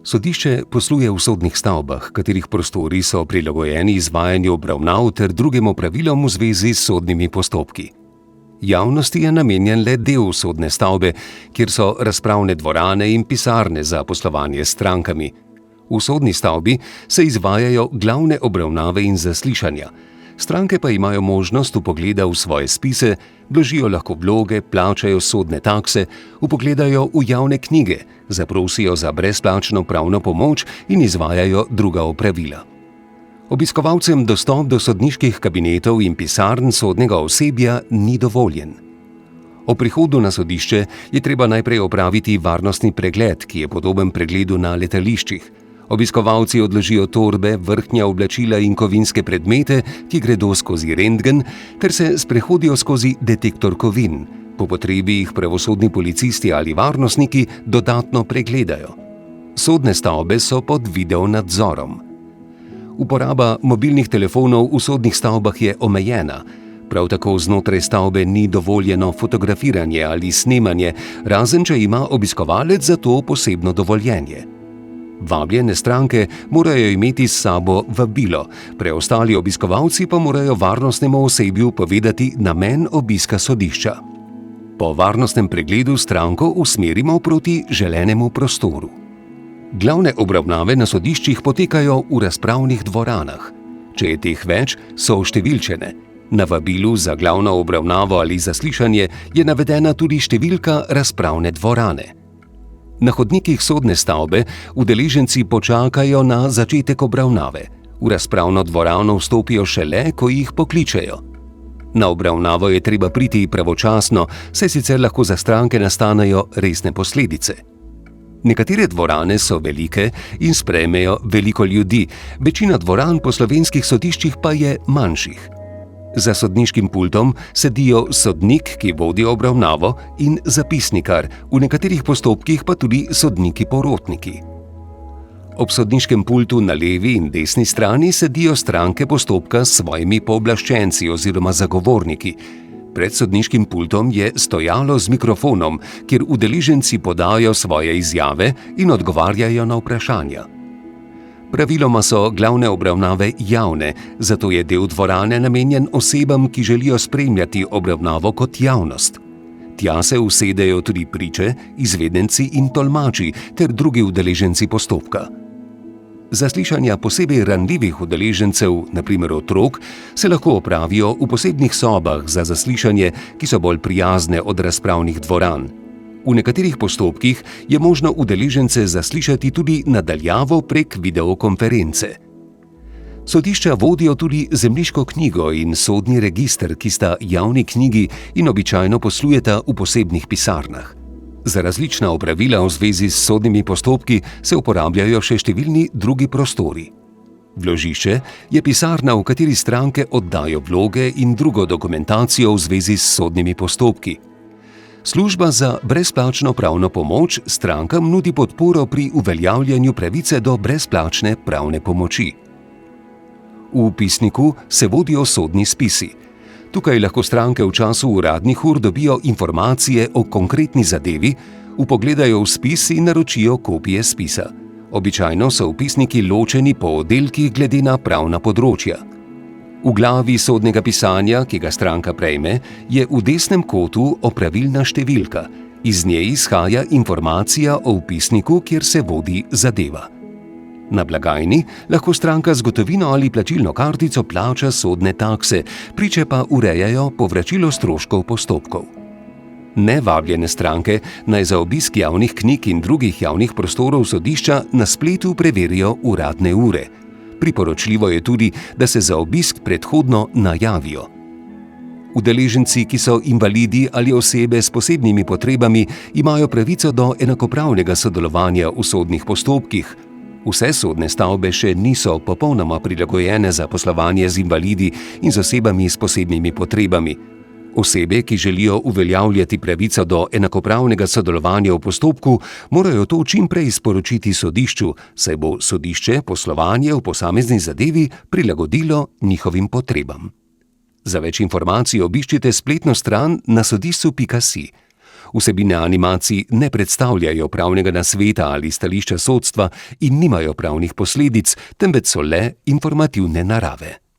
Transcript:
Sodišče posluje v sodnih stavbah, katerih prostori so prilagojeni izvajanju obravnav ter drugim opravilom v zvezi s sodnimi postopki. Javnosti je namenjen le del sodne stavbe, kjer so razpravne dvorane in pisarne za poslovanje s strankami. V sodni stavbi se izvajajo glavne obravnave in zaslišanja. Stranke pa imajo možnost vpogleda v svoje spise, vložijo lahko vloge, plačajo sodne takse, vpogledajo v javne knjige, zaprosijo za brezplačno pravno pomoč in izvajajo druga opravila. Obiskovalcem dostop do sodniških kabinetov in pisarn sodnega osebja ni dovoljen. Ob prihodu na sodišče je treba najprej opraviti varnostni pregled, ki je podoben pregledu na letališčih. Obiskovalci odložijo torbe, vrhnja oblačila in kovinske predmete, ki gredo skozi rentgen, ter se sprehodijo skozi detektor kovin. Po potrebi jih pravosodni policisti ali varnostniki dodatno pregledajo. Sodne stavbe so pod video nadzorom. Uporaba mobilnih telefonov v sodnih stavbah je omejena. Prav tako znotraj stavbe ni dovoljeno fotografiranje ali snemanje, razen če ima obiskovalec za to posebno dovoljenje. Vabljene stranke morajo imeti s sabo vabilo, preostali obiskovalci pa morajo varnostnemu osebju povedati namen obiska sodišča. Po varnostnem pregledu stranko usmerimo proti želenemu prostoru. Glavne obravnave na sodiščih potekajo v razpravnih dvoranah. Če je teh več, so številčene. Na vabilu za glavno obravnavo ali zaslišanje je navedena tudi številka razpravne dvorane. Na hodnikih sodne stavbe udeleženci počakajo na začetek obravnave. V razpravno dvorano vstopijo šele, ko jih pokličejo. Na obravnavo je treba priti pravočasno, saj sicer lahko za stranke nastanejo resne posledice. Nekatere dvorane so velike in sprejmejo veliko ljudi, večina dvoran po slovenskih sodiščih pa je manjših. Za sodniškim pultom sedijo sodnik, ki vodi obravnavo, in zapisnikar, v nekaterih postopkih pa tudi sodniki porotniki. Ob sodniškem pultu na levi in desni strani sedijo stranke postopka s svojimi pooblaščenci oziroma zagovorniki. Pred sodniškim pultom je stojalo z mikrofonom, kjer udeleženci podajo svoje izjave in odgovarjajo na vprašanja. Praviloma so glavne obravnave javne, zato je del dvorane namenjen osebam, ki želijo spremljati obravnavo kot javnost. Tja se usedejo tudi priče, izvedenci in tolmači ter drugi udeleženci postopka. Zaslišanja posebej ranljivih udeležencev, na primer otrok, se lahko opravijo v posebnih sobah za zaslišanje, ki so bolj prijazne od razpravnih dvoran. V nekaterih postopkih je možno udeležence zaslišati tudi na daljavo prek videokonference. Sodišča vodijo tudi zemljiško knjigo in sodni register, ki sta javni knjigi in običajno poslujeta v posebnih pisarnah. Za različna opravila v zvezi s sodnimi postopki se uporabljajo še številni drugi prostori. Vložišče je pisarna, v kateri stranke oddajo vloge in drugo dokumentacijo v zvezi s sodnimi postopki. Služba za brezplačno pravno pomoč strankam nudi podporo pri uveljavljanju pravice do brezplačne pravne pomoči. V vpisniku se vodijo sodni spisi. Tukaj lahko stranke v času uradnih ur dobijo informacije o konkretni zadevi, vpogledajo v spis in naročijo kopije spisa. Običajno so vpisniki ločeni po oddelkih glede na pravna področja. V glavi sodnega pisanja, ki ga stranka prejme, je v desnem kotu opravilna številka. Iz nje izhaja informacija o vpisniku, kjer se vodi zadeva. Na blagajni lahko stranka z gotovino ali plačilno kartico plača sodne takse, priče pa urejajo povračilo stroškov postopkov. Nevabljene stranke naj za obisk javnih knjig in drugih javnih prostorov sodišča na spletu preverijo uradne ure. Priporočljivo je tudi, da se za obisk predhodno najavijo. Udeleženci, ki so invalidi ali osebe s posebnimi potrebami, imajo pravico do enakopravnega sodelovanja v sodnih postopkih. Vse sodne stavbe še niso popolnoma prilagojene za poslovanje z invalidi in z osebami s posebnimi potrebami. Osebe, ki želijo uveljavljati pravico do enakopravnega sodelovanja v postopku, morajo to čim prej sporočiti sodišču, saj bo sodišče poslovanje v posamezni zadevi prilagodilo njihovim potrebam. Za več informacij obiščite spletno stran nasodišču.si. Vsebine animacij ne predstavljajo pravnega nasveta ali stališča sodstva in nimajo pravnih posledic, temveč so le informativne narave.